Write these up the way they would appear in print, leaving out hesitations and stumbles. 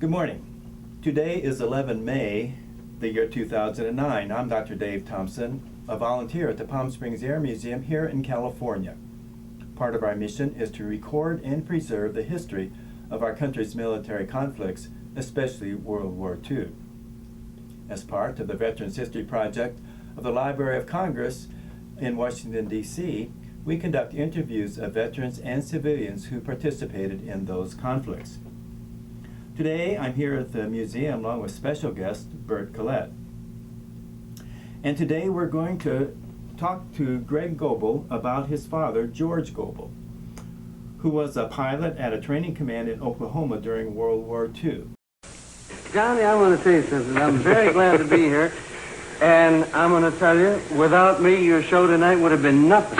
Good morning. Today is 11 May, the year 2009. I'm Dr. Dave Thompson, a volunteer at the Palm Springs Air Museum here in California. Part of our mission is to record and preserve the history of our country's military conflicts, especially World War II. As part of the Veterans History Project of the Library of Congress in Washington, D.C., we conduct interviews of veterans and civilians who participated in those conflicts. Today, I'm here at the museum along with special guest Bert Collette. And today we're going to talk to Greg Gobel about his father, George Gobel, who was a pilot at a training command in Oklahoma during World War II. Johnny, I want to tell you something. I'm very glad to be here. And I'm going to tell you, without me, your show tonight would have been nothing.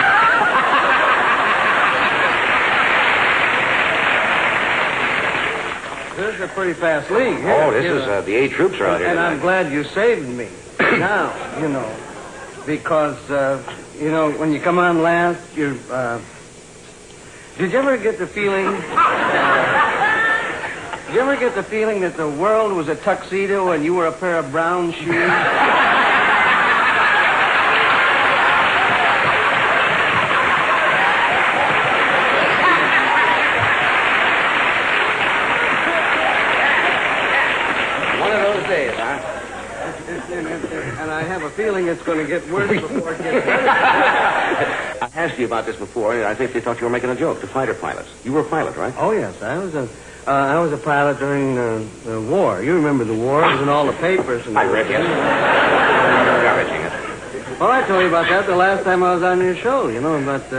This is a pretty fast league. Here, oh, this is, the A troops are out here and tonight. I'm glad you saved me. Now, because, when you come on last, you're, did you ever get the feeling... Did you ever get the feeling that the world was a tuxedo and you were a pair of brown shoes? One of those days, huh? And I have a feeling it's going to get worse before it gets better. I asked you about this before, and I think they thought you were making a joke, the fighter pilots. You were a pilot, right? Oh, yes. I was a pilot during the war. You remember the war? It was in all the papers. And I read it. Encouraging it. Well, I told you about that the last time I was on your show, but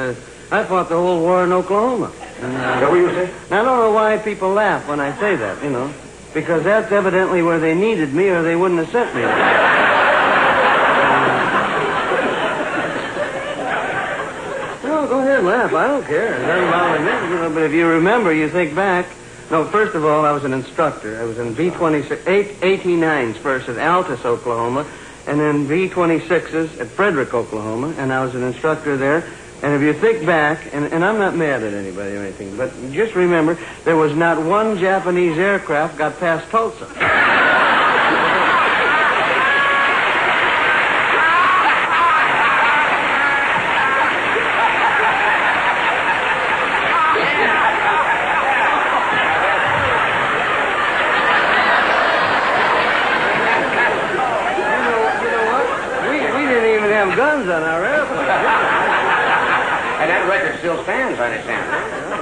I fought the whole war in Oklahoma. And, what were you saying? I don't know why people laugh when I say that, because that's evidently where they needed me or they wouldn't have sent me. No, go ahead and laugh. I don't care. It doesn't bother me, but if you remember, you think back. No, first of all, I was an instructor. I was in B-26, 89s first at Altus, Oklahoma, and then B-26s at Frederick, Oklahoma, and I was an instructor there. And if you think back, and I'm not mad at anybody or anything, but just remember, there was not one Japanese aircraft got past Tulsa. Guns on our airplane. And that record still stands, I understand.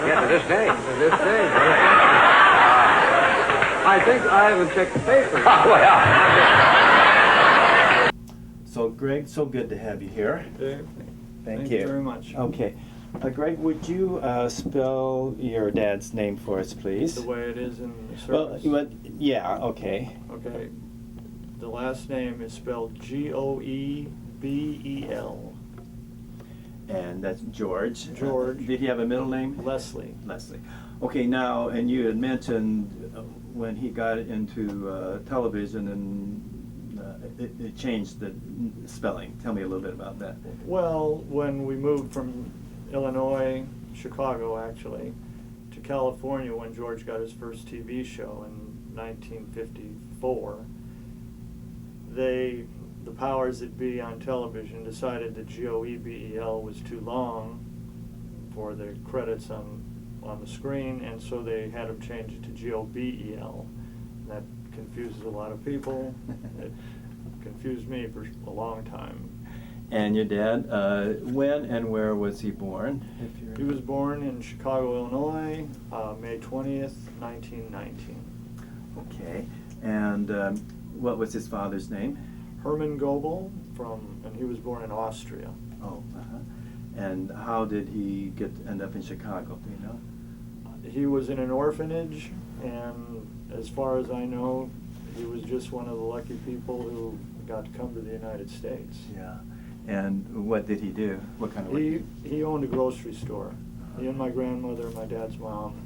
Yeah, to this day. To this day. I think I haven't checked the paper. Oh, well. So, Greg, so good to have you here. Dave, Thank you very much. Okay. Greg, would you spell your dad's name for us, please? The way it is in the service. Well, yeah, okay. Okay. The last name is spelled Goebel. And that's George. George. Did he have a middle name? Leslie. Leslie. Okay, now, and you had mentioned when he got into television and it changed the spelling. Tell me a little bit about that. Well, when we moved from Illinois, Chicago actually, to California when George got his first TV show in 1954, the powers that be on television decided that Goebel was too long for the credits on the screen, and so they had him change it to Gobel. That confuses a lot of people. It confused me for a long time. And your dad, when and where was he born? He was born in Chicago, Illinois, May 20th, 1919. Okay, and what was his father's name? Herman Gobel, and he was born in Austria. Oh, and how did he end up in Chicago? Do you know? He was in an orphanage, and as far as I know, he was just one of the lucky people who got to come to the United States. Yeah. And what did he do? What kind of work? He owned a grocery store. He and my grandmother, my dad's mom,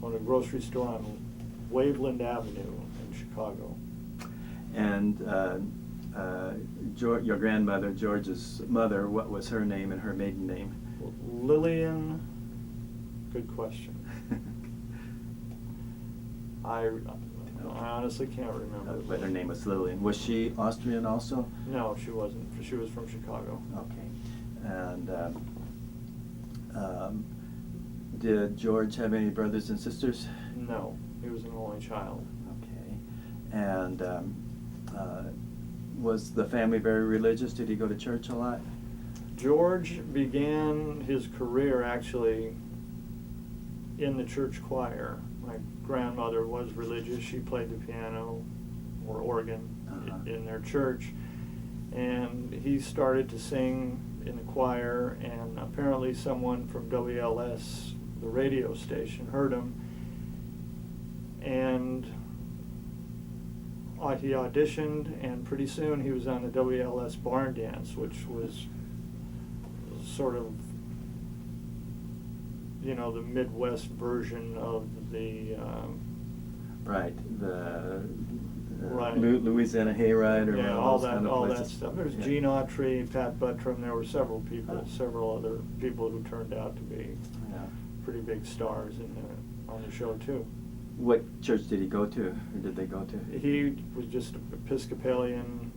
owned a grocery store on Waveland Avenue in Chicago. And your grandmother, George's mother, what was her name and her maiden name? Lillian, good question. I honestly can't remember. But her name was Lillian. Was she Austrian also? No, she wasn't. She was from Chicago. Okay. And did George have any brothers and sisters? No, he was an only child. Okay. And was the family very religious? Did he go to church a lot? George began his career actually in the church choir. My grandmother was religious. She played the piano or organ in their church. And he started to sing in the choir, and apparently someone from WLS, the radio station, heard him. And he auditioned, and pretty soon he was on the WLS barn dance, which was sort of, you know, the Midwest version of the Right. The Right. Louisiana Hayride or yeah, one of all those that kind of all that places. stuff. There's Yeah. Gene Autry, Pat Buttram. There were several people, Huh. several other people who turned out to be Yeah. pretty big stars on the show too. What church did he go to, or did they go to? He was just Episcopalian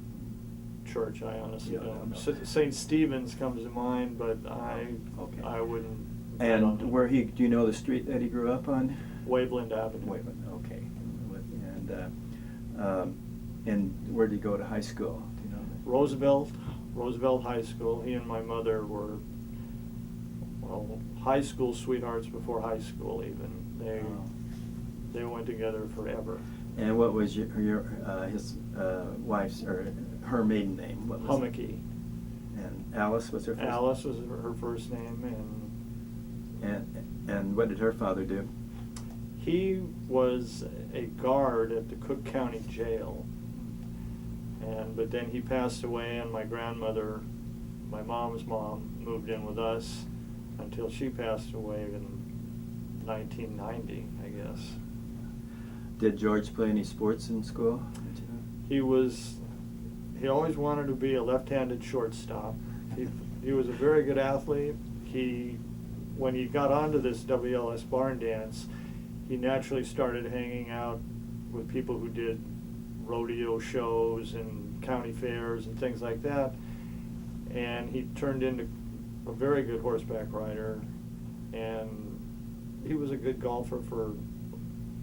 church. I honestly Yeah, I don't. don't know. St. Stephen's comes to mind, but Okay. I wouldn't. I don't And know. where do you know the street that he grew up on? Waveland Avenue. Waveland, okay. And where did he go to high school? Do you know that? Roosevelt High School. He and my mother were, well, high school sweethearts before high school even. They went together forever. And what was his wife's or her maiden name? What was Hummocky. And Alice was her first. Alice was her first name, And what did her father do? he was a guard at the Cook County Jail. But then he passed away, and my grandmother, my mom's mom, moved in with us until she passed away in 1990, I guess. Did George play any sports in school? He always wanted to be a left-handed shortstop. He was a very good athlete. When he got onto this WLS barn dance, he naturally started hanging out with people who did rodeo shows and county fairs and things like that. And he turned into a very good horseback rider, and he was a good golfer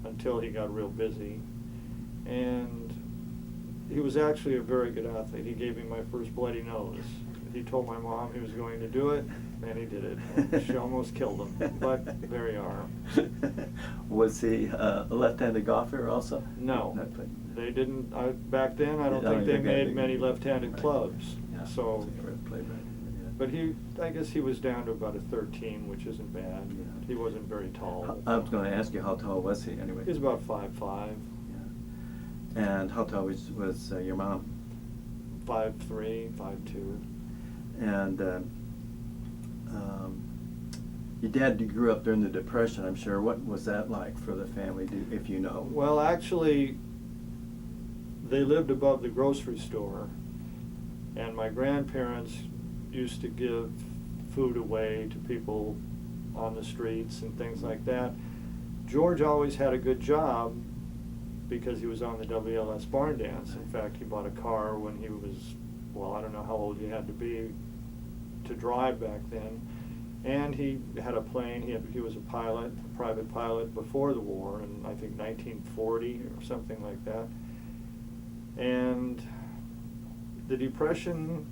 until he got real busy. And he was actually a very good athlete. He gave me my first bloody nose. He told my mom he was going to do it, and he did it. And she almost killed him, but there you are. Was he a left-handed golfer also? No, Not playing. they didn't. Back then, I don't think they made many left-handed clubs. Yeah, So, he never played right. Yeah. but I guess he was down to about a 13, which isn't bad. Yeah. He wasn't very tall. I was going to ask you, how tall was he anyway? He was about 5'5", Yeah. And how tall was your mom? 5'3", 5'2". And your dad grew up during the Depression, I'm sure. What was that like for the family, if you know? Well, actually, they lived above the grocery store, and my grandparents used to give food away to people on the streets and things like that. George always had a good job because he was on the WLS barn dance. In fact, he bought a car when he was, well, I don't know how old you had to be to drive back then. And he had a plane. He was a pilot, a private pilot before the war in, I think, 1940 or something like that. And the Depression,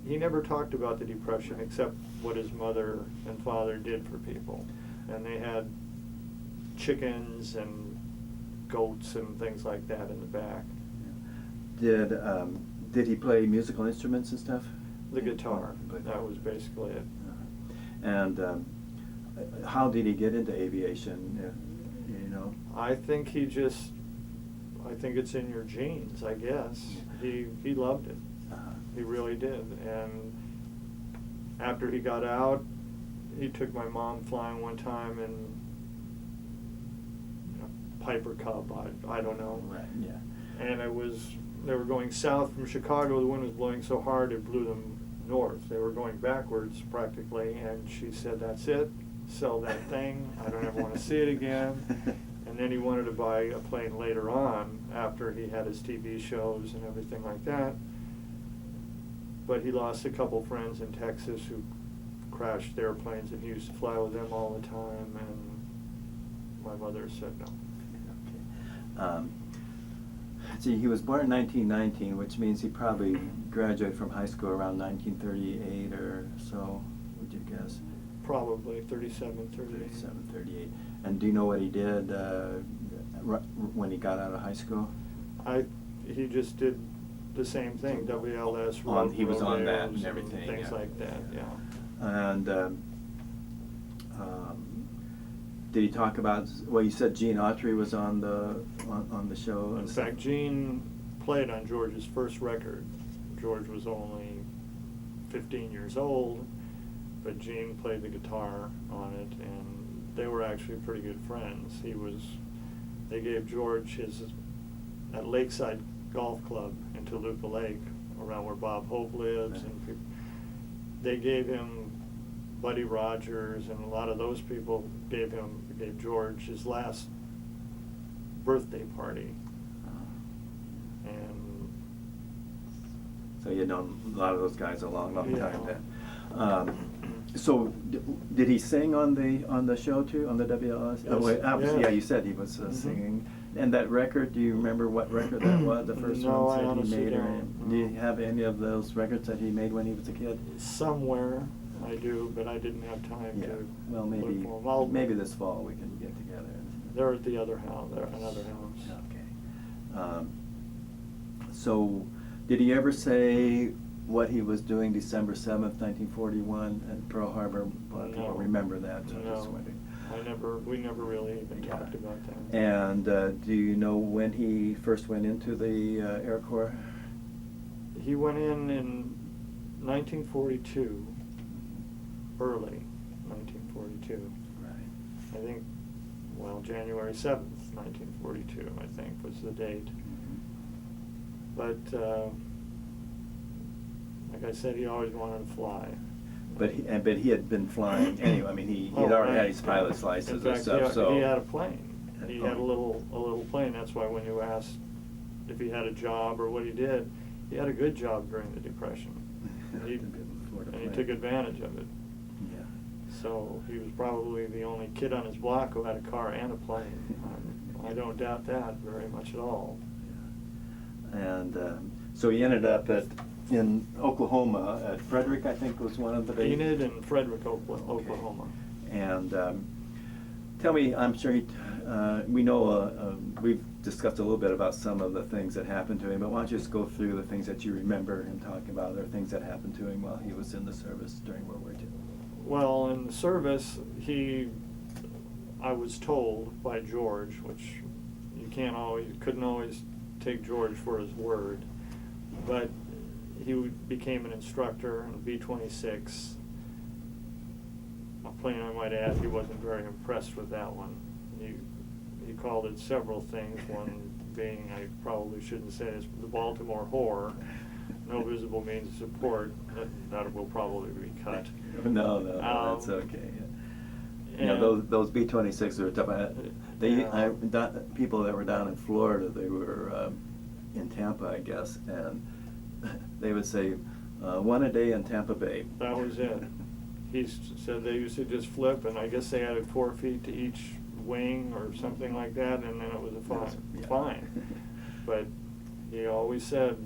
he never talked about the Depression except what his mother and father did for people. And they had chickens and goats and things like that in the back. Did he play musical instruments and stuff? The guitar, that was basically it. And how did he get into aviation? You know? I think it's in your genes, I guess. He loved it. He really did. And after he got out, he took my mom flying one time in a Piper Cub, I don't know. Right, yeah. And they were going south from Chicago. The wind was blowing so hard it blew them north. They were going backwards practically, and she said, "That's it, sell that thing. I don't ever want to see it again." And then he wanted to buy a plane later on, after he had his TV shows and everything like that. But he lost a couple friends in Texas who crashed their planes, and he used to fly with them all the time, and my mother said no. Okay. See, he was born in 1919, which means he probably graduated from high school around 1938 or so, would you guess? Probably 37, 38. 37, 38. And do you know what he did when he got out of high school? He just did the same thing, WLS, He was on that rodeos and everything. things yeah. like that, yeah. And did he talk about? Well, you said Gene Autry was on the show. In fact, Gene played on George's first record. George was only 15 years old, but Gene played the guitar on it, and they were actually pretty good friends. They gave George at Lakeside Golf Club in Toluca Lake, around where Bob Hope lives, and they gave him Buddy Rogers, and a lot of those people gave George his last birthday party. And so you had known a lot of those guys a long Yeah. time then. So did he sing on the show too, on the WLS? Yes. Oh, wait, obviously, Yeah. yeah, you said he was Mhm. singing. And that record, do you remember what record that was? The first No, ones I that he honestly made? don't, Do you no. have any of those records that he made when he was a kid? somewhere I do, but I didn't have time Yeah. to Well, look maybe for 'em. maybe this fall we can get together. They're at the other house. They're at another house. Okay. So, did he ever say what he was doing December 7th, 1941 at Pearl Harbor? A lot of people No. remember that, so I'm just No. wondering. We never really even Yeah. talked about that. And do you know when he first went into the Air Corps? He went in 1942, early 1942. Right. I think, January 7th, 1942, I think, was the date. But, like I said, he always wanted to fly. But he had been flying anyway. I mean, he had Oh, already had right. his pilot's license In and fact, stuff. So he had a plane. Had a He had a plane. little plane. That's why when you asked if he had a job or what he did, he had a good job during the Depression. He took advantage of it. Yeah. So he was probably the only kid on his block who had a car and a plane. I don't doubt that very much at all. And so he ended up in Oklahoma at Frederick, I think was one of the bases. Enid and Frederick, Oklahoma. And tell me, I'm sure we know we've discussed a little bit about some of the things that happened to him, but why don't you just go through the things that you remember him talking about, or things that happened to him while he was in the service during World War II? Well, in the service, I was told by George, which you couldn't always take George for his word, but he became an instructor in B-26. A plane, I might add, he wasn't very impressed with that one. He called it several things, one being, I probably shouldn't say this, the Baltimore whore. No visible means of support. That will probably be cut. No, that's okay. Yeah. You know, And- those B-26s are tough. People that were down in Florida, they were in Tampa, I guess, and they would say, one a day in Tampa Bay. That was it. He said they used to just flip, and I guess they added 4 feet to each wing or something like that, and then it was Yeah. fine. But he always said,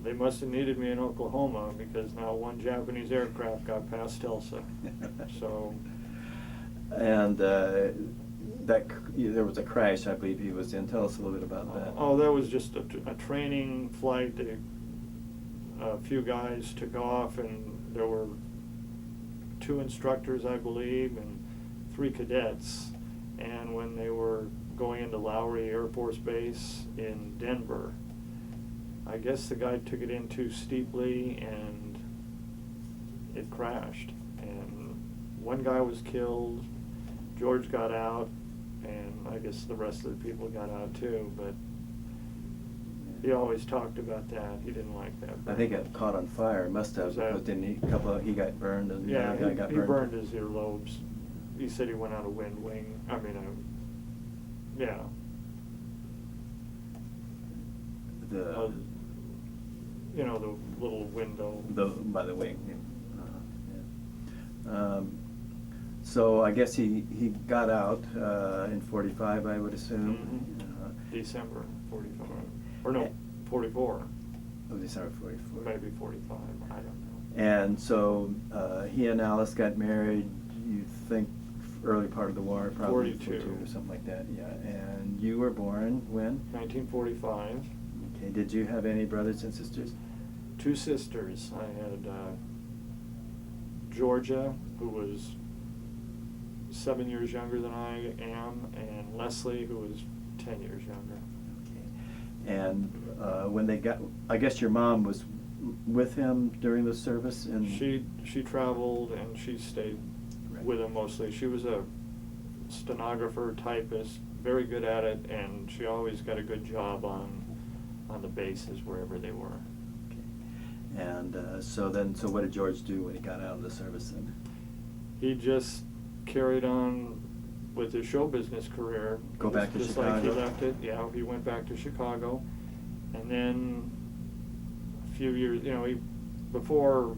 they must have needed me in Oklahoma because now one Japanese aircraft got past Tulsa. So. And there was a crash, I believe he was in. Tell us a little bit about that. Oh, that was just a training flight. A few guys took off, and there were 2 instructors, I believe, and 3 cadets. And when they were going into Lowry Air Force Base in Denver, I guess the guy took it in too steeply, and it crashed. And one guy was killed. George got out, and I guess the rest of the people got out too, but he always talked about that. He didn't like that. I think it caught on fire. It must have, Was that- because didn't he? He got burned, and Yeah, the other guy got he burned. burned his earlobes. he said he went on a wind wing. I mean, yeah. The You know, the little window. by the wing. Yeah. So I guess he got out in 45, I would assume. December 45. Or no, 44. Oh, December 44. Maybe 45. I don't know. And so he and Alice got married, you think, early part of the war, probably 42 or something like that. Yeah. And you were born when? 1945. Okay. Did you have any brothers and sisters? 2 sisters. I had Georgia, who was 7 years younger than I am, and Leslie, who was 10 years younger. Okay. And when they got, I guess your mom was with him during the service? And She traveled and she stayed with him mostly. She was a stenographer, typist, very good at it, and she always got a good job on the bases wherever they were. Okay. And so what did George do when he got out of the service then? He just carried on with his show business career. Go back to just Chicago? Like he left it. Yeah, he went back to Chicago, and then a few years, before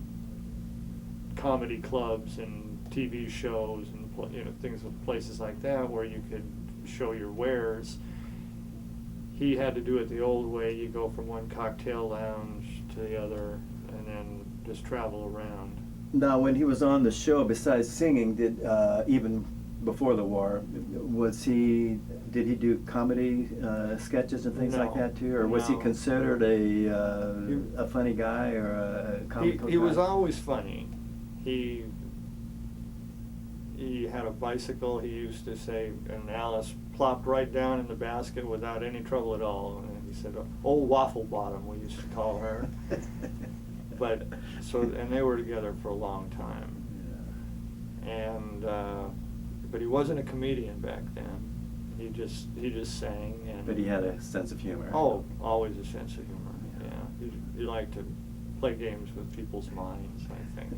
comedy clubs and TV shows and things, places like that where you could show your wares. He had to do it the old way. You go from one cocktail lounge to the other, and then just travel around. Now, when he was on the show, besides singing, did even before the war, did he do comedy sketches and things like No, that too, or was he no. considered a funny guy or a comical guy? He was always funny. He had a bicycle, he used to say, and Alice plopped right down in the basket without any trouble at all. And he said, "Old Waffle Bottom," we used to call her. But and they were together for a long time. Yeah. And but he wasn't a comedian back then. He just sang. And But he had a sense of humor. Oh, always a sense of humor. Yeah, he liked to play games with people's minds, I think.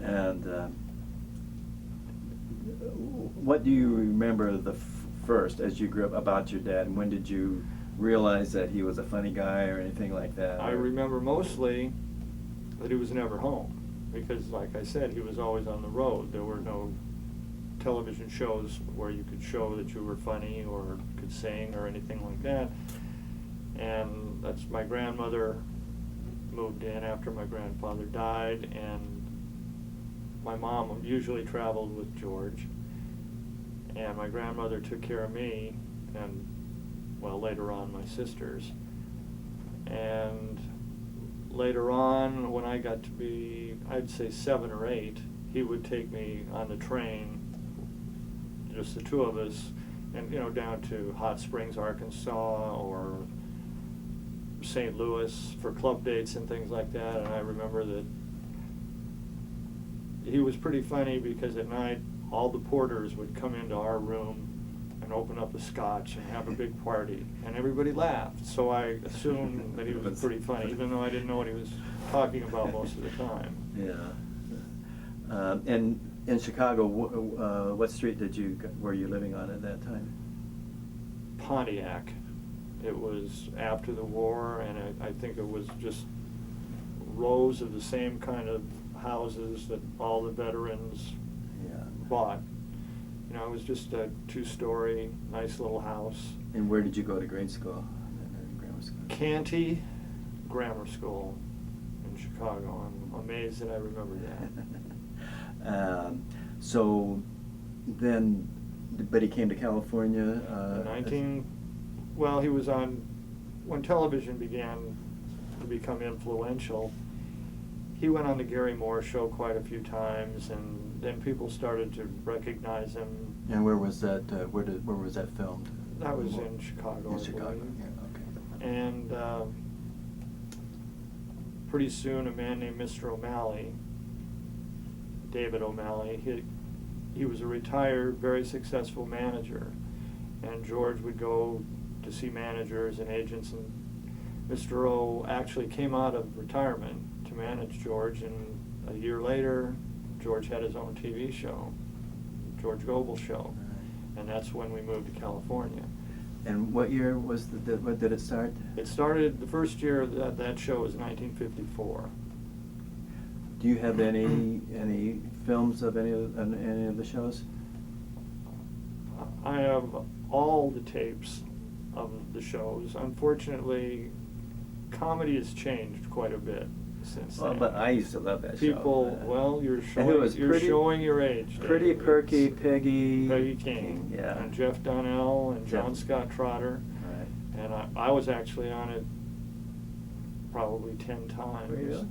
And what do you remember first as you grew up about your dad, and when did you realize that he was a funny guy or anything like that? I remember mostly that he was never home because, like I said, he was always on the road. There were no television shows where you could show that you were funny or could sing or anything like that. And that's my grandmother moved in after my grandfather died, and my mom usually traveled with George, and my grandmother took care of me and, well, later on my sisters. And later on, when I got to be, I'd say 7 or 8, he would take me on the train, just the 2 of us, and down to Hot Springs, Arkansas, or St. Louis for club dates and things like that. And I remember that he was pretty funny because at night all the porters would come into our room and open up a scotch and have a big party, and everybody laughed. So I assumed that he was pretty funny, even though I didn't know what he was talking about most of the time. Yeah. And in Chicago, what street were you living on at that time? Pontiac. It was after the war, and I think it was just rows of the same kind of houses that all the veterans bought. It was just a 2-story, nice little house. And where did you go to grade school? Grammar school? Canty Grammar School in Chicago. I'm amazed that I remember that. So then, but he came to California? Well, he was on, when television began to become influential, he went on the Gary Moore show quite a few times, and then people started to recognize him. And where was that? Where was that filmed? That was in Chicago. In Chicago. Yeah. Okay. And pretty soon, a man named Mr. O'Malley, David O'Malley, he was a retired, very successful manager, and George would go to see managers and agents, and Mr. O actually came out of retirement to manage George, and a year later, George had his own TV show. George Gobel show. And that's when we moved to California. And what year was what did it start? It started, the first year that show was 1954. Do you have any films of any of the shows? I have all the tapes of the shows. Unfortunately, comedy has changed quite a bit since Well, then. but I used to love that People, show. well, you're And it was showing your age. Pretty Dave. Perky It's Peggy King, yeah. and Jeff Donnell and John Jeff. Scott Trotter. Right. And I was actually on it probably 10 times. Were you really?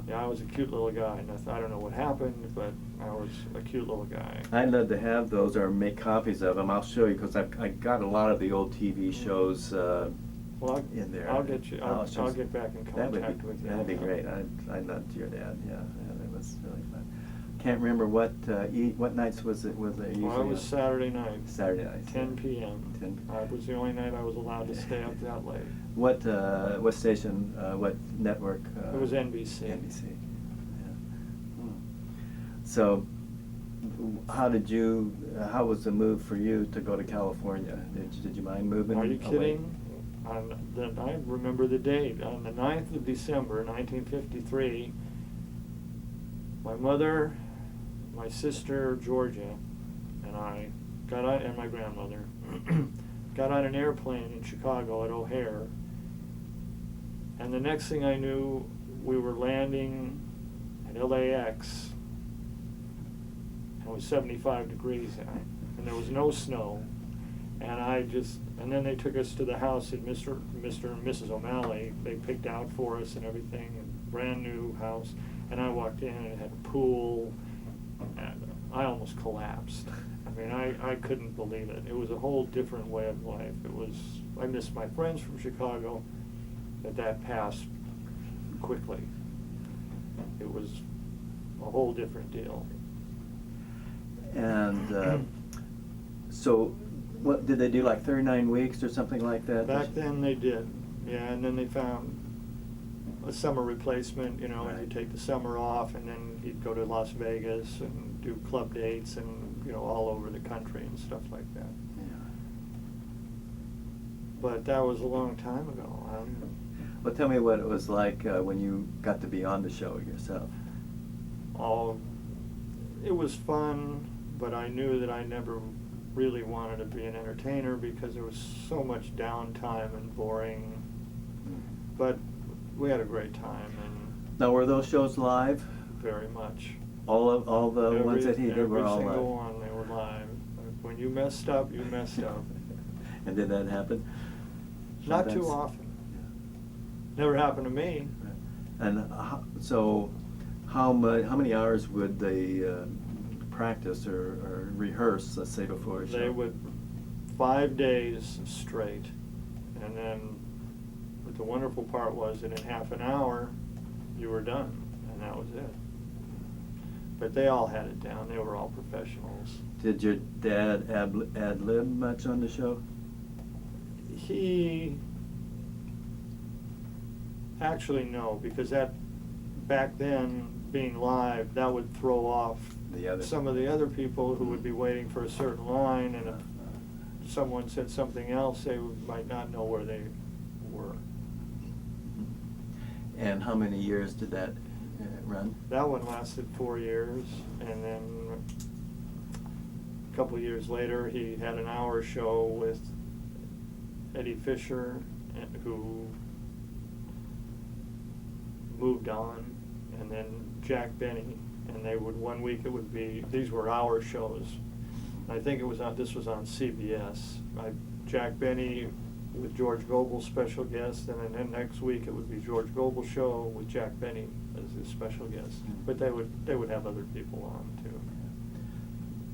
Yeah, I was a cute little guy, and I don't know what happened, but I was a cute little guy. I'd love to have those or make copies of them. I'll show you because I got a lot of the old TV shows Well, in there. I'll get you. I'll just- get back in that would contact be, with you. That'd be great. I loved your dad. Yeah, it was really fun. Can't remember what nights was it usually? Well, it was on? Saturday night. Saturday night. 10 p.m. 10. It was the only night I was allowed to stay up that late. What station? What network? It was NBC. NBC. Yeah. So, how was the move for you to go to California? Did you mind moving? Are you away? kidding? I remember the date. On the 9th of December, 1953, my mother, my sister Georgia, and I got on, and my grandmother got on an airplane in Chicago at O'Hare. And the next thing I knew, we were landing at LAX. It was 75 degrees out, and there was no snow. And then they took us to the house that Mr. and Mrs. O'Malley, they picked out for us and everything, and brand new house. And I walked in and it had a pool, and I almost collapsed. I mean, I couldn't believe it. It was a whole different way of life. I missed my friends from Chicago, but that passed quickly. It was a whole different deal. And so, what did they do? Like 39 weeks or something like that? Back then they did, yeah, and then they found a summer replacement, and Right. you'd take the summer off, and then you'd go to Las Vegas and do club dates and, all over the country and stuff like that. Yeah. But that was a long time ago. Well, tell me what it was like when you got to be on the show yourself. It was fun, but I knew that I never really wanted to be an entertainer because there was so much downtime and boring. But we had a great time, and Now, were those shows live? very much. All the ones that he did were all Every single live. one, they were live. When you messed up, you messed up. And did that happen? Not too Sometimes? often. Never happened to me. And so, how many hours would they practice or rehearse, let's say, before a show? They would 5 days straight, and then but the wonderful part was that in half an hour you were done, and that was it. But they all had it down. They were all professionals. Did your dad ad-lib much on the show? He actually no, because back then being live, that would throw off some of the other people who would be waiting for a certain line, and if someone said something else, they might not know where they were. And how many years did that run? That one lasted 4 years, and then a couple of years later, he had an hour show with Eddie Fisher, who moved on, and then Jack Benny, and they would, one week it would be, these were hour shows. I think this was on CBS. Jack Benny with George Gobel special guest, and then next week it would be George Gobel show with Jack Benny as his special guest. But they would have other people on too.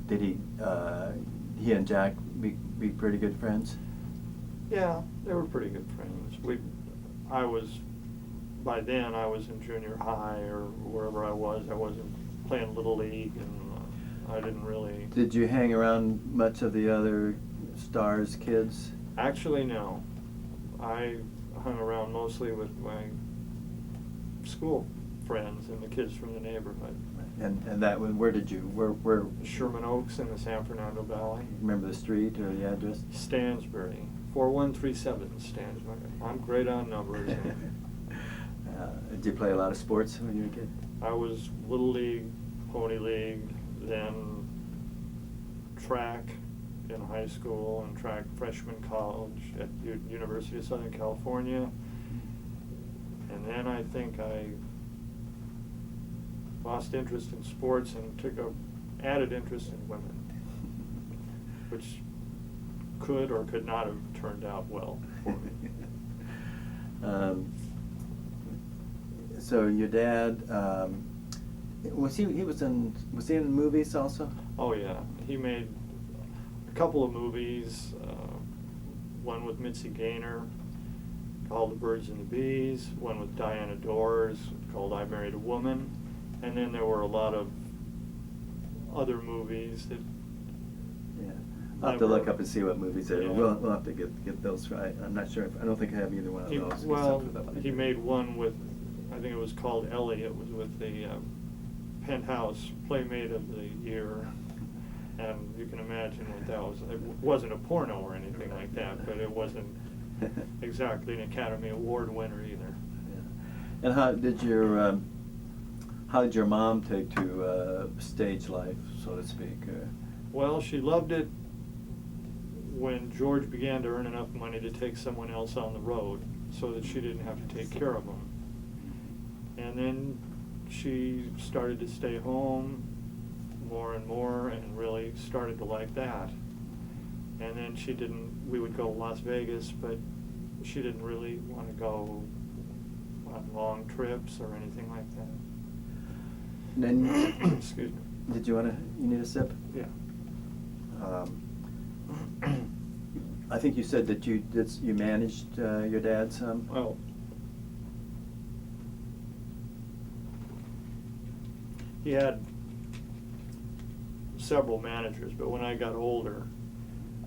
Did he and Jack be pretty good friends? Yeah, they were pretty good friends. By then I was in junior high or wherever I was. I wasn't playing Little League, and I didn't really... Did you hang around much of the other stars' kids? Actually, no. I hung around mostly with my school friends and the kids from the neighborhood. And that one, where did you, where, Sherman Oaks in the San Fernando Valley. remember the street or the address? Stansbury, 4137 Stansbury. I'm great on numbers. Did you play a lot of sports when you were a kid? I was Little League, Pony League, then track in high school and track freshman college at University of Southern California. And then I think I lost interest in sports and took a added interest in women, which could or could not have turned out well for me. So your dad, was he in movies also? Oh yeah, he made a couple of movies, one with Mitzi Gaynor called The Birds and the Bees, one with Diana Dors called I Married a Woman, and then there were a lot of other movies that... Yeah, I'll have to look up and see what movies there are. Yeah. We'll have to get those right. I'm not sure, I don't think I have either one of those. Well, except for the- he made one with, I think it was called Ellie, it was with the Penthouse Playmate of the Year, and you can imagine what that was. It wasn't a porno or anything like that, but it wasn't exactly an Academy Award winner either. Yeah. And how did your mom take to stage life, so to speak? Well, she loved it when George began to earn enough money to take someone else on the road so that she didn't have to take care of him. And then she started to stay home more and more and really started to like that. And then we would go to Las Vegas, but she didn't really want to go on long trips or anything like that. Then, Excuse me. did you need a sip? Yeah. I think you said that you managed your dad some. Well, he had several managers, but when I got older,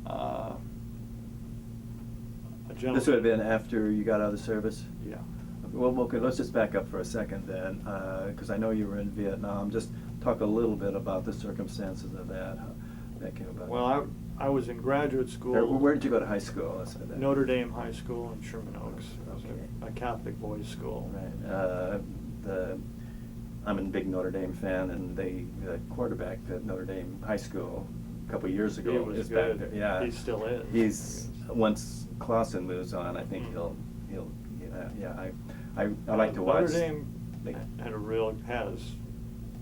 a gentleman... This would have been after you got out of the service? Yeah. Well, okay, let's just back up for a second then, because I know you were in Vietnam. Just talk a little bit about the circumstances of that, how that came about. Well, I was in graduate school. Where did you go to high school? Let's say that. Notre Dame High School in Sherman Oaks. It was Okay. a Catholic boys' school. Right. I'm a big Notre Dame fan, and the quarterback at Notre Dame High School a couple of years ago He was is good. back there. Yeah, He still is. He's once Clausen moves on, I think he'll I like to watch. Notre Dame has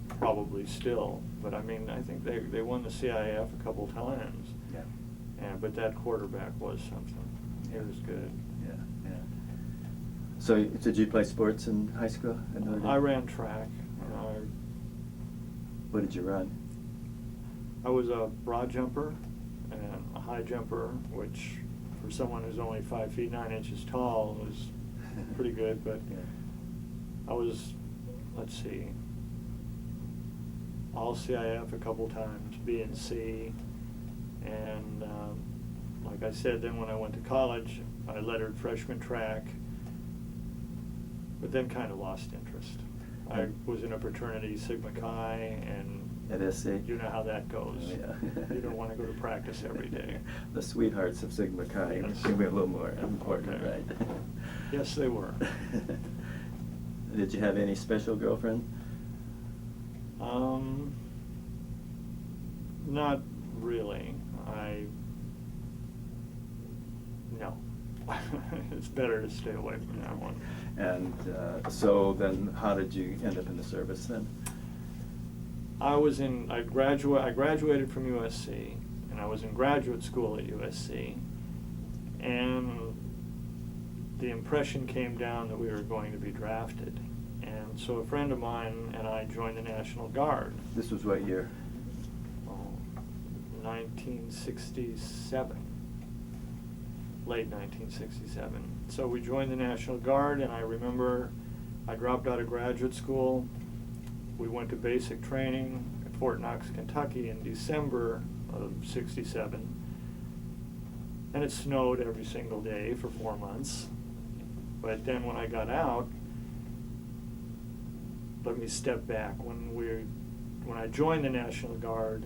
probably still, but I mean, I think they won the CIF a couple times. Yeah. But that quarterback was something. He was good. Yeah, yeah. So did you play sports in high school at Notre Dame? I ran track. What did you run? I was a broad jumper and a high jumper, which for someone who's only 5 feet 9 inches tall was pretty good. But Yeah. I was, let's see, all CIF a couple times, B and C, and like I said, then when I went to college, I lettered freshman track, but then kind of lost interest. I was in a fraternity, Sigma Chi, and At SC? you know how that goes. Oh, yeah. You don't want to go to practice every day. The sweethearts of Sigma Chi Yes. can be a little more important, Okay. right? Yes, they were. Did you have any special girlfriend? Not really. No. It's better to stay away from that one. And so then how did you end up in the service then? I graduated from USC, and I was in graduate school at USC, and the impression came down that we were going to be drafted. And so a friend of mine and I joined the National Guard. This was what year? 1967. Late 1967. So we joined the National Guard, and I remember I dropped out of graduate school. We went to basic training at Fort Knox, Kentucky in December of '67. And it snowed every single day for 4 months. But then when I got out, let me step back. When we when I joined the National Guard,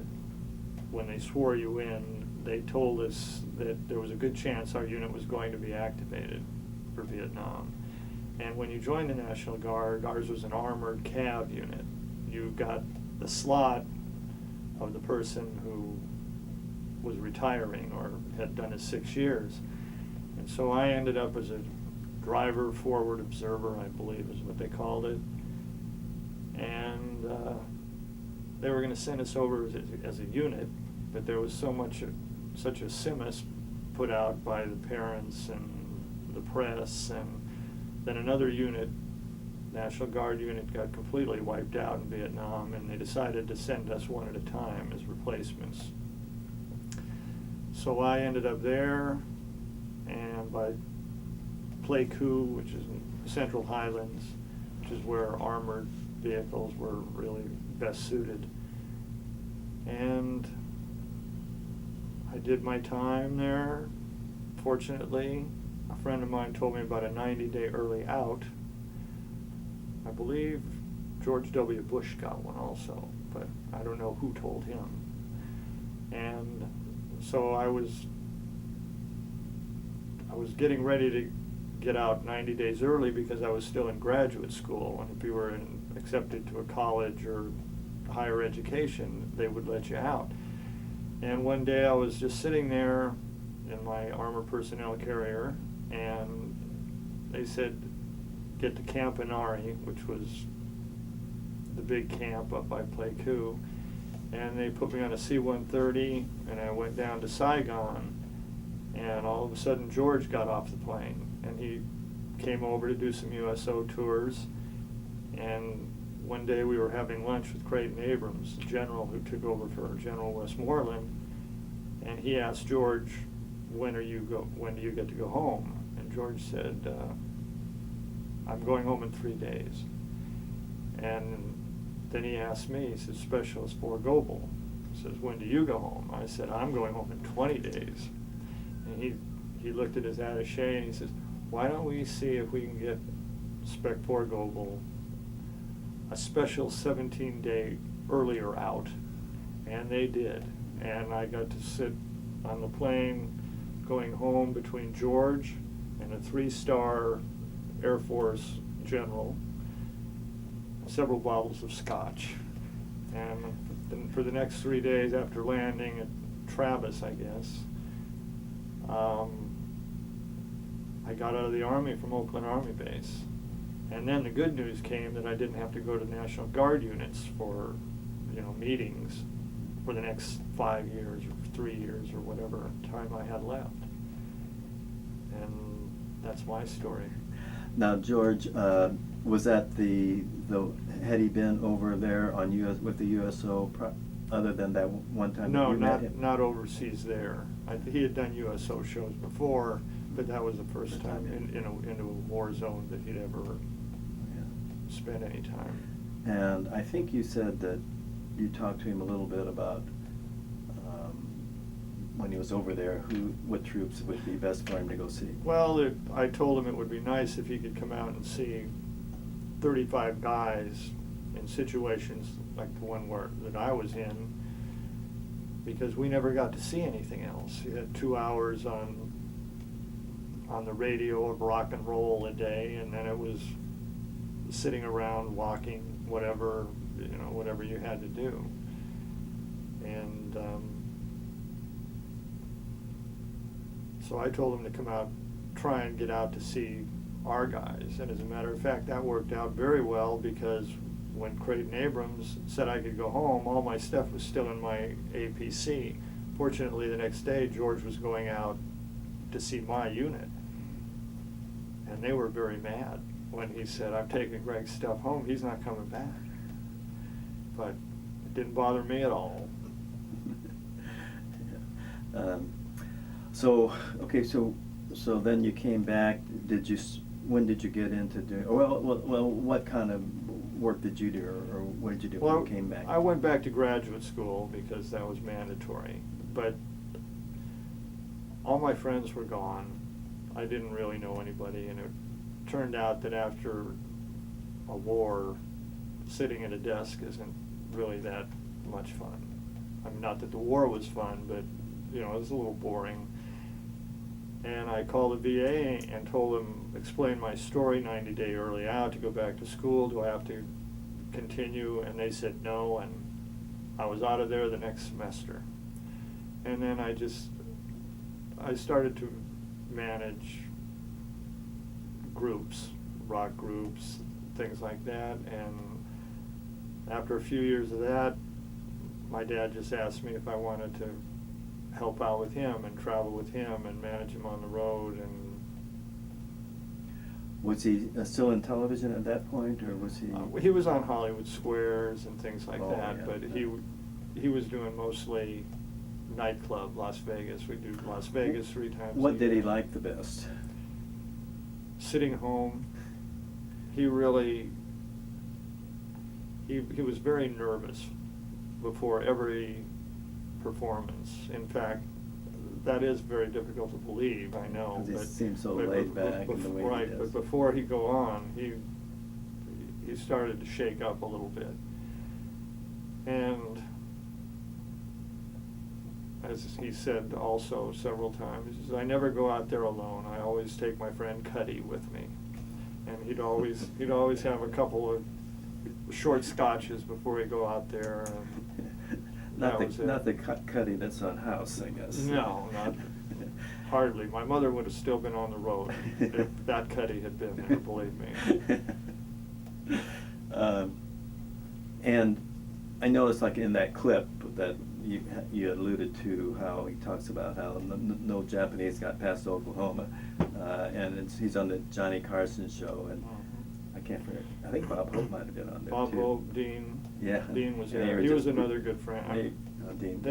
when they swore you in, they told us that there was a good chance our unit was going to be activated for Vietnam. And when you joined the National Guard, ours was an armored cav unit. You got the slot of the person who was retiring or had done his 6 years. And so I ended up as a driver forward observer, I believe is what they called it. And they were going to send us over as a unit, but there was such a simus put out by the parents and the press, and then another unit, National Guard unit, got completely wiped out in Vietnam, and they decided to send us one at a time as replacements. So I ended up there, and by Pleiku, which is in Central Highlands, which is where armored vehicles were really best suited. And I did my time there. Fortunately, a friend of mine told me about a 90-day early out. I believe George W. Bush got one also, but I don't know who told him. And so I was getting ready to get out 90 days early because I was still in graduate school, and if you were accepted to a college or higher education, they would let you out. And one day I was just sitting there in my armored personnel carrier, and they said, get to Camp Inari, which was the big camp up by Pleiku, and they put me on a C-130, and I went down to Saigon, and all of a sudden George got off the plane, and he came over to do some USO tours, and one day we were having lunch with Creighton Abrams, the general who took over for General Westmoreland, and he asked George, when do you get to go home? And George said, I'm going home in 3 days. And then he asked me, he said, Specialist for Gobel. He says, when do you go home? I said, I'm going home in 20 days. And he looked at his attaché and he says, why don't we see if we can get Spec 4 Gobel a special 17-day earlier out. And they did. And I got to sit on the plane going home between George and a 3-star Air Force general, several bottles of scotch. And then for the next 3 days after landing at Travis, I guess, I got out of the Army from Oakland Army Base. And then the good news came that I didn't have to go to National Guard units for, meetings for the next 5 years or 3 years or whatever time I had left. And that's my story. Now, George, was that had he been over there on with the USO other than that one time? No, that you met him? not overseas there. He had done USO shows before, but that was the first time into a war zone that he'd ever spent any time. And I think you said that you talked to him a little bit about when he was over there, what troops would be best for him to go see. Well, I told him it would be nice if he could come out and see 35 guys in situations like the one that I was in, because we never got to see anything else. He had 2 hours on the radio of rock and roll a day, and then it was sitting around walking, whatever you had to do. And so I told him to come out, try and get out to see our guys. And as a matter of fact, that worked out very well, because when Creighton Abrams said I could go home, all my stuff was still in my APC. Fortunately, the next day, George was going out to see my unit. And they were very mad when he said, I'm taking Greg's stuff home, he's not coming back. But it didn't bother me at all. So then you came back. When did you get into doing? Well, what kind of work did you do, or what did you do when you came back? I went back to graduate school because that was mandatory. But all my friends were gone. I didn't really know anybody, and it turned out that after a war, sitting at a desk isn't really that much fun. I mean, not that the war was fun, but, you know, it was a little boring. And I called the VA and told them, explain my story, 90-day early out to go back to school. Do I have to continue? And they said no, and I was out of there the next semester. And then I started to manage groups, rock groups, things like that. And after a few years of that, my dad just asked me if I wanted to help out with him and travel with him and manage him on the road. And Was he still in television at that point, or was he? he was on Hollywood Squares and things like Oh, that, yeah, but yeah. he was doing mostly nightclub, Las Vegas. We do Las Vegas 3 times. What a did he year. like the best? Sitting home. He really, he was very nervous before every performance. In fact, that is very difficult to believe, I know. 'Cause he but seems so but laid back in the way he right, does. but before he'd go on, he started to shake up a little bit. And as he said also several times, he says, I never go out there alone. I always take my friend Cuddy with me. And he'd always have a couple of short scotches before he'd go out there. And Not that was it. the Cuddy that's on House, I guess. No, not hardly. My mother would have still been on the road if that Cuddy had been there, believe me. And I noticed, like in that clip that you alluded to, how he talks about how no Japanese got past Oklahoma, and he's on the Johnny Carson show, and I can't forget. I think Bob Hope might have been on there Bob too. Hope, Dean. Yeah. Dean was And they there. were He was just- another good friend. Dean.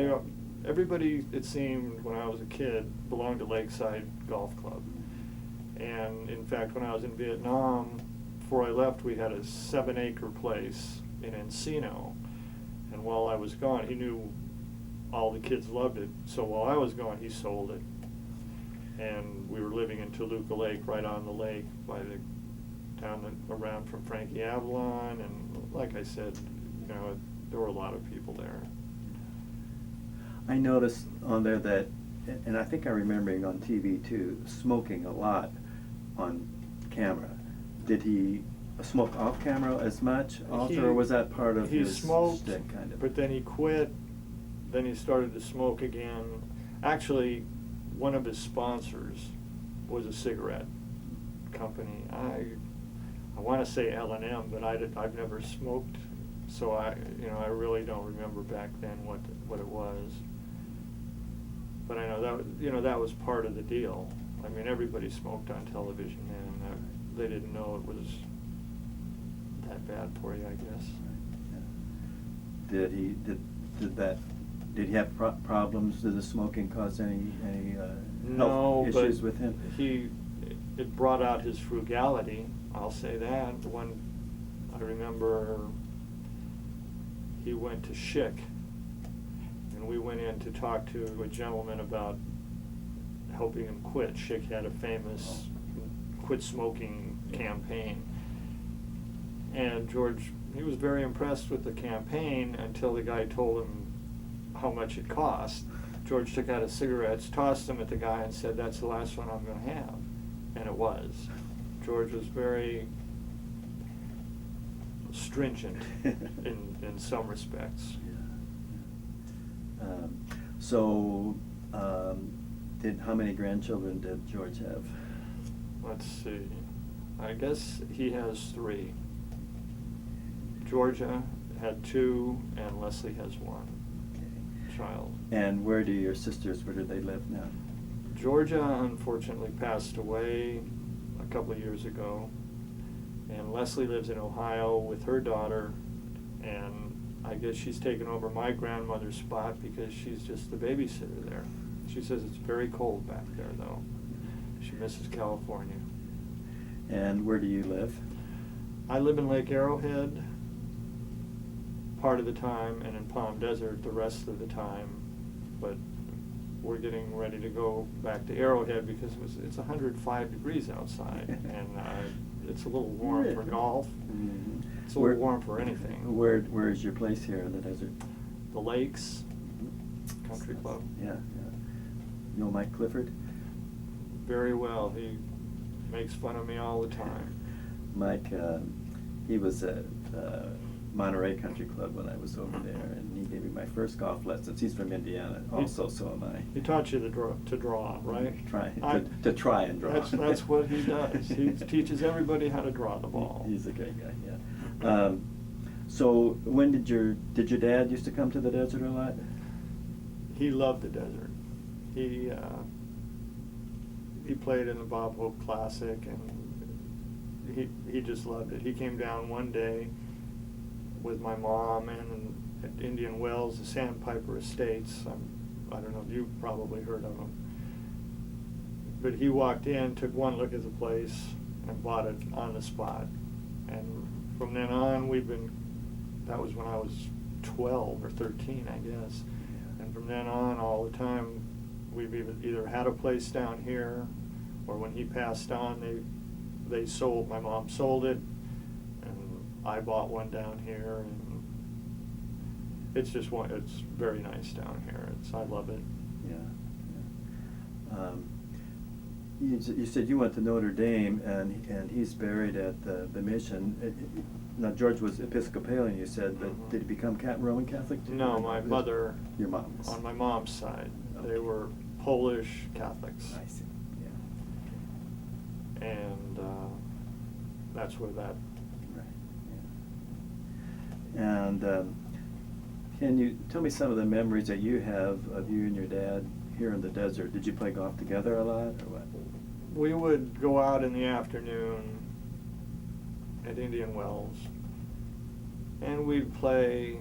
Everybody, it seemed, when I was a kid, belonged to Lakeside Golf Club. And in fact, when I was in Vietnam, before I left, we had a 7-acre place in Encino. And while I was gone, he knew all the kids loved it. So while I was gone, he sold it. And we were living in Toluca Lake, right on the lake, around from Frankie Avalon. And like I said, you know, there were a lot of people there. I noticed on there that, and I think I remember on TV too, smoking a lot on camera. Did he smoke off camera as much also, or was that part of his smoked, shtick, kind of? but then he quit. Then he started to smoke again. Actually, one of his sponsors was a cigarette company. I want to say L&M, but I've never smoked, so I really don't remember back then what it was. But I know that was part of the deal. I mean, everybody smoked on television, and they didn't know it was that bad for you, I guess. Did he have problems? Did the smoking cause any No, health but issues with him? It brought out his frugality, I'll say that. I remember he went to Schick, and we went in to talk to a gentleman about helping him quit. Schick had a famous quit smoking campaign. And George, he was very impressed with the campaign until the guy told him how much it cost. George took out his cigarettes, tossed them at the guy, and said, "That's the last one I'm going to have." And it was. George was very stringent in some respects. How many grandchildren did George have? Let's see. I guess he has 3. Georgia had 2, and Leslie has 1 child. And where did they live now? Georgia unfortunately passed away a couple of years ago, and Leslie lives in Ohio with her daughter, and I guess she's taken over my grandmother's spot because she's just the babysitter there. She says it's very cold back there, though. She misses California. And where do you live? I live in Lake Arrowhead part of the time, and in Palm Desert the rest of the time, but we're getting ready to go back to Arrowhead because it's 105 degrees outside, and it's a little warm for golf. Mm-hmm. It's a little warm for anything. Where is your place here in the desert? The Lakes Country Club. Yeah, yeah. You know Mike Clifford? Very well. He makes fun of me all the time. Mike, he was at Monterey Country Club when I was over there, and he gave me my first golf lessons. He's from Indiana also, so am I. He taught you to draw, right? To try and draw. That's what he does. He teaches everybody how to draw the ball. He's a great guy, yeah. So when did your dad used to come to the desert a lot? He loved the desert. He played in the Bob Hope Classic, and he just loved it. He came down one day with my mom and at Indian Wells, the Sandpiper Estates. I don't know if you've probably heard of them. But he walked in, took one look at the place, and bought it on the spot. And from then on, that was when I was 12 or 13, I guess. And from then on, all the time, we've either had a place down here, or when he passed on, my mom sold it, and I bought one down here, and it's very nice down here. I love it. Yeah. You said you went to Notre Dame, and he's buried at the mission. Now, George was Episcopalian, you said, but did he become Roman Catholic too? No, my mother. Your mom's. On my mom's side, Okay. they were Polish Catholics. I see. Yeah. And that's where that. Right. Yeah. And can you tell me some of the memories that you have of you and your dad here in the desert? Did you play golf together a lot, or what? We would go out in the afternoon at Indian Wells, and we'd play.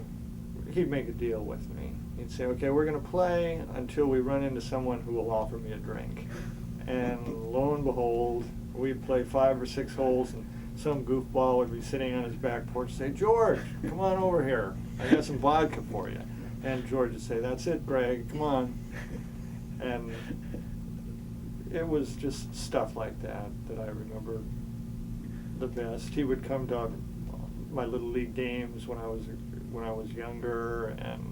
He'd make a deal with me. He'd say, okay, we're going to play until we run into someone who will offer me a drink. And lo and behold, we'd play 5 or 6 holes, and some goofball would be sitting on his back porch and say, George, come on over here. I got some vodka for you. And George would say, that's it, Greg, come on. And it was just stuff like that I remember the best. He would come to my Little League games when I was younger, and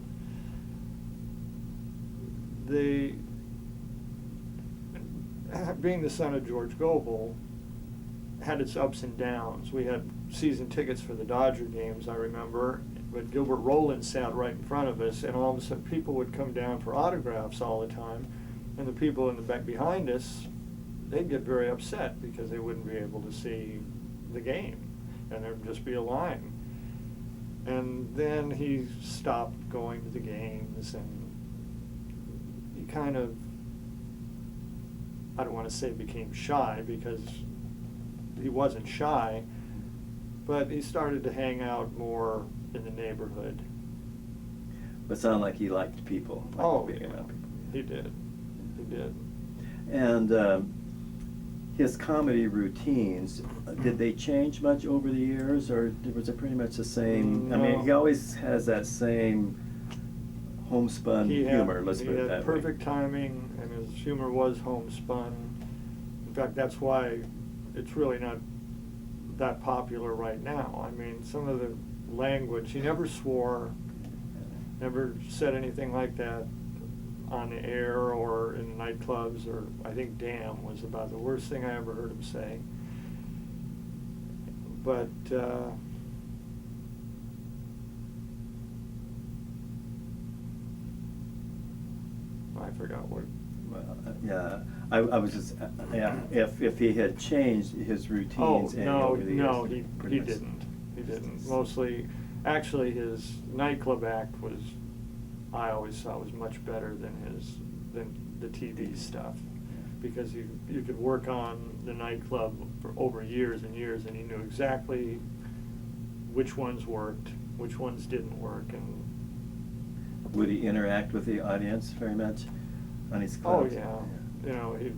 being the son of George Gobel had its ups and downs. We had season tickets for the Dodger games, I remember, but Gilbert Rowland sat right in front of us, and all of a sudden people would come down for autographs all the time, and the people in the back behind us, they'd get very upset because they wouldn't be able to see the game, and there'd just be a line. And then he stopped going to the games, and he kind of, I don't want to say became shy, because he wasn't shy, but he started to hang out more in the neighborhood. But it sounded like he liked people. Being around people. He did. And his comedy routines, did they change much over the years, or was it pretty much the same? No. I mean, he always has that same homespun humor, let's put it that way. He had perfect timing, and his humor was homespun. In fact, that's why it's really not that popular right now. I mean, some of the language, he never swore, never said anything like that on the air or in nightclubs, or I think damn was about the worst thing I ever heard him say. But I forgot what. Well, yeah, I was just, if he had changed his routines over the years. No, he didn't. He didn't. Mostly, actually, his nightclub act was, I always thought, was much better than the TV stuff, because you could work on the nightclub for over years and years, and he knew exactly which ones worked, which ones didn't work, and. Would he interact with the audience very much on his Oh clubs? yeah. You know, he'd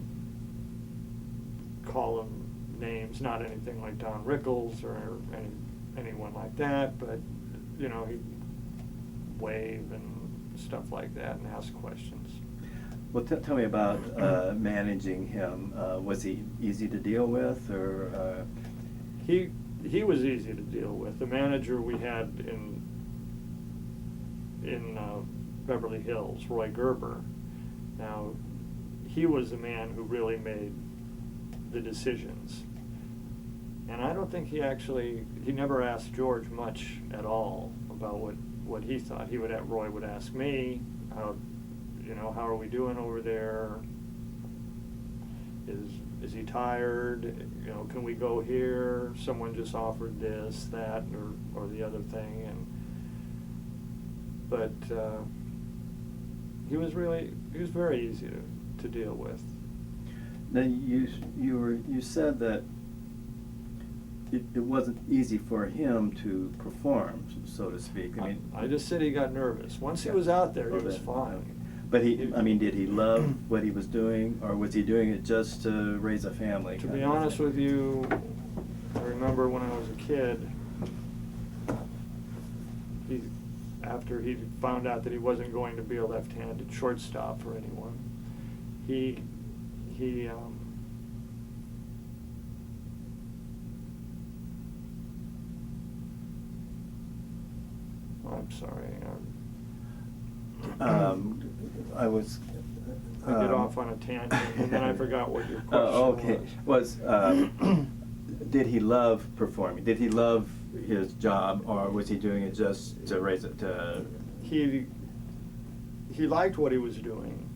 call them names, not anything like Don Rickles or anyone like that, but you know, he'd wave and stuff like that and ask questions. Well, tell me about Mm-hmm. managing him. Was he easy to deal with, or? He he was easy to deal with. The manager we had in Beverly Hills, Roy Gerber. Now, he was the man who really made the decisions. And I don't think he never asked George much at all about what he thought. Roy would ask me, how are we doing over there? Is he tired? Can we go here? Someone just offered this, that, or the other thing. But he was very easy to deal with. Now you said that it wasn't easy for him to perform, so to speak. I just said he got nervous. Once he was out there, he was fine. Okay. But did he love what he was doing, or was he doing it just to raise a family? To be honest with you, I remember when I was a kid, after he found out that he wasn't going to be a left-handed shortstop for anyone, I'm sorry. I was. I get off on a tangent, and then I forgot what your question was. Did he love performing? Did he love his job, or was he doing it just to raise it to? He liked what he was doing,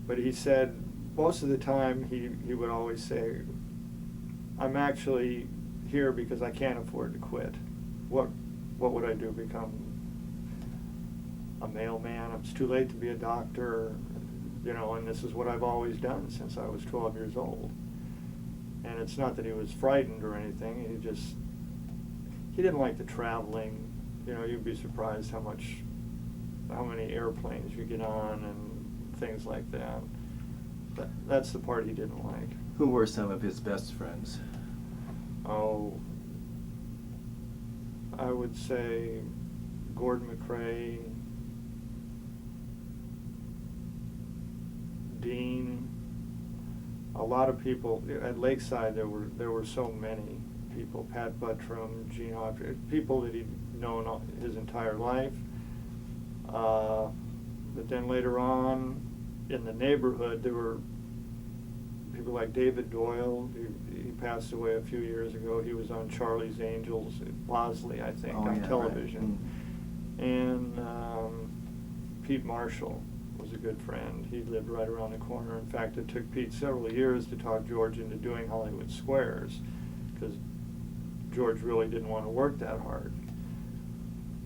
but he said most of the time he would always say, "I'm actually here because I can't afford to quit. What would I do? Become a mailman? It's too late to be a doctor, and this is what I've always done since I was 12 years old." And it's not that he was frightened or anything. He didn't like the traveling. You'd be surprised how many airplanes you get on and things like that. That's the part he didn't like. Who were some of his best friends? Oh, I would say Gordon McRae, Dean. A lot of people at Lakeside. There were so many people. Pat Buttram, Gene Autry, people that he'd known his entire life. But then later on, in the neighborhood, there were people like David Doyle. He passed away a few years ago. He was on Charlie's Angels at Bosley, I think, on television. Right. And Pete Marshall was a good friend. He lived right around the corner. In fact, it took Pete several years to talk George into doing Hollywood Squares, because George really didn't want to work that hard.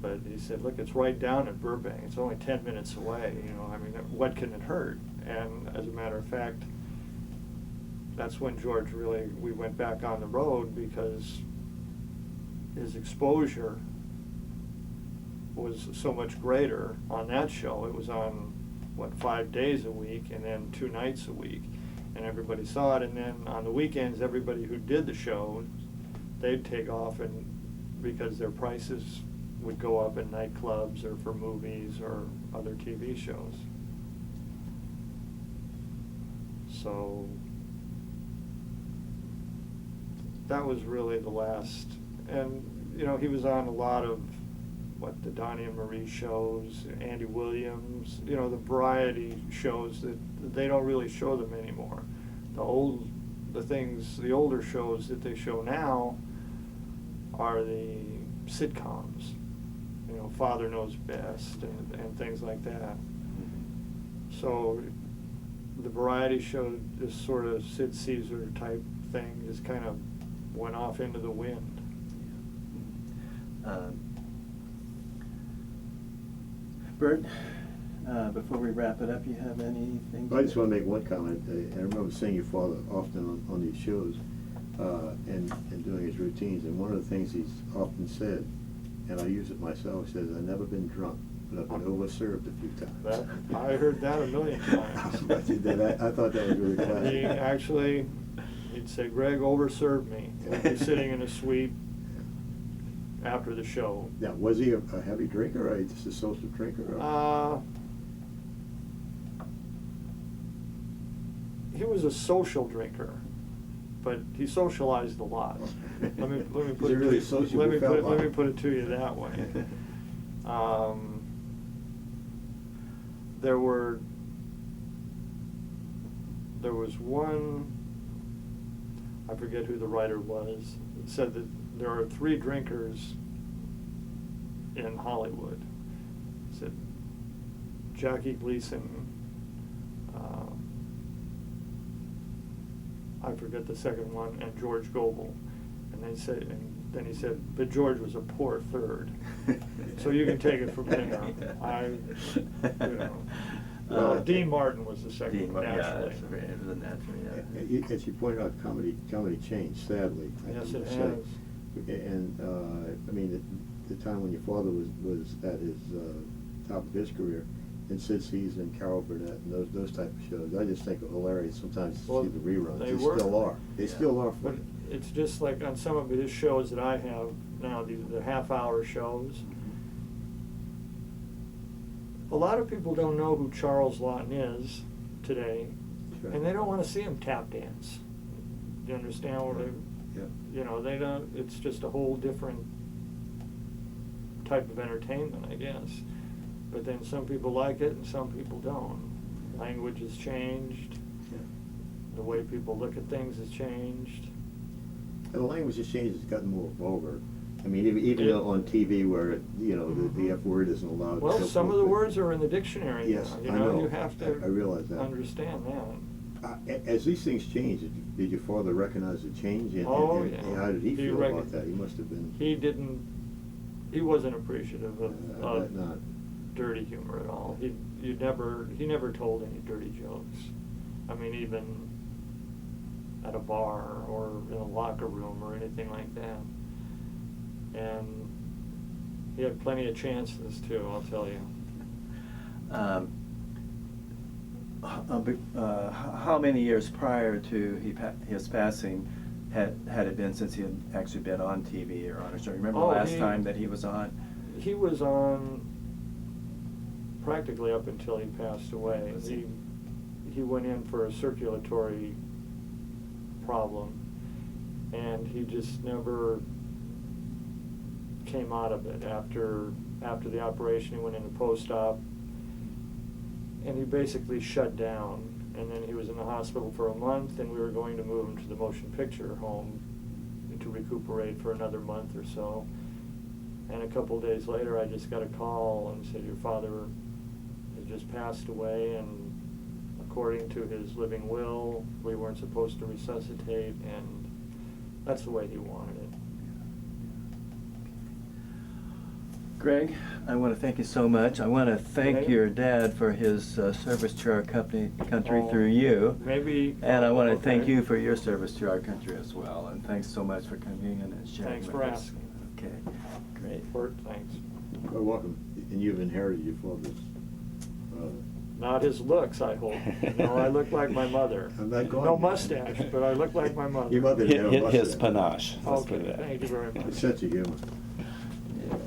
But he said, "Look, it's right down at Burbank. It's only 10 minutes away. What can it hurt?" And as a matter of fact, that's when George we went back on the road, because his exposure was so much greater on that show. It was on 5 days a week and then 2 nights a week, and everybody saw it. And then on the weekends, everybody who did the show, they'd take off, and because their prices would go up in nightclubs or for movies or other TV shows. So that was really the last. And he was on a lot of the Donnie and Marie shows, Andy Williams, the variety shows that they don't really show them anymore. The older shows that they show now are the sitcoms, Father Knows Best and things like that. So the variety show, this sort of Sid Caesar type thing, just kind of went off into the wind. Bert, before we wrap it up, you have anything? I just want to make one comment. I remember seeing your father often on these shows and doing his routines, and one of the things he's often said, and I use it myself, he says, "I've never been drunk, but I've been overserved a few times." I heard that a million times. I thought that was really classic. He'd say, "Greg overserved me." He'd be sitting in a suite after the show. Now, was he a heavy drinker, or just a social drinker? He was a social drinker, but he socialized a lot. Let me put He's a really sociable let me fella. put it to you that way. There was one, I forget who the writer was, that said that there are 3 drinkers in Hollywood. He said Jackie Gleason, I forget the second one, and George Gobel. And then he said, but George was a poor third. So you can take it from there. Well, Dean Martin was the second, Dean Martin, naturally. yeah, it was a natural, yeah. As you pointed out, comedy changed, sadly. I Yes, have it to say. has. And, I mean, the time when your father was at his top of his career, and Sid Caesar and Carol Burnett and those type of shows, I just think are hilarious sometimes to Well, see the reruns. they They were. still are. They Yeah. still are But funny. it's just like on some of his shows that I have now, the half-hour shows. A lot of people don't know who Charles Lawton is today, Sure. and they don't want to see him tap dance. Do you understand what I? Yeah. They don't. It's just a whole different type of entertainment, I guess. But then some people like it and some people don't. Language has changed. Yeah. The way people look at things has changed. And the language has changed, it's gotten more vulgar. I mean, even though on TV where, the F word isn't allowed. Well, so some of forth, the but- words are in the dictionary Yes, now. I know. You have to I realize that. understand that. As these things change, did your father recognize the change? And how did he feel about that? He must have been. He wasn't appreciative I of bet not. dirty humor at all. He never told any dirty jokes. I mean, even at a bar or in a locker room or anything like that. And he had plenty of chances too, I'll tell you. How many years prior to his passing had it been since he had actually been on TV or on a show? Remember the last time that he was on? He was on practically up until he passed away. He went in for a circulatory problem, and he just never came out of it. After the operation, he went into post-op, and he basically shut down. And then he was in the hospital for a month, and we were going to move him to the motion picture home to recuperate for another month or so. And a couple days later, I just got a call and said, your father had just passed away, and according to his living will, we weren't supposed to resuscitate, and that's the way he wanted it. Greg, I want to thank you so much. I want to thank Okay. your dad for his service to our country through you. Maybe. And I want to thank okay. you for your service to our country as well. And thanks so much for coming in and sharing Thanks with for us. asking. Okay, great. Bert, thanks. Well, welcome. And you've inherited your father's. Not his looks, I hope. No, I look like my mother. I'm not going No there. mustache, but I look like my mother. Your mother didn't have a mustache. His panache. Let's put it Okay, that. thank you very much. Sense of humor. Yeah.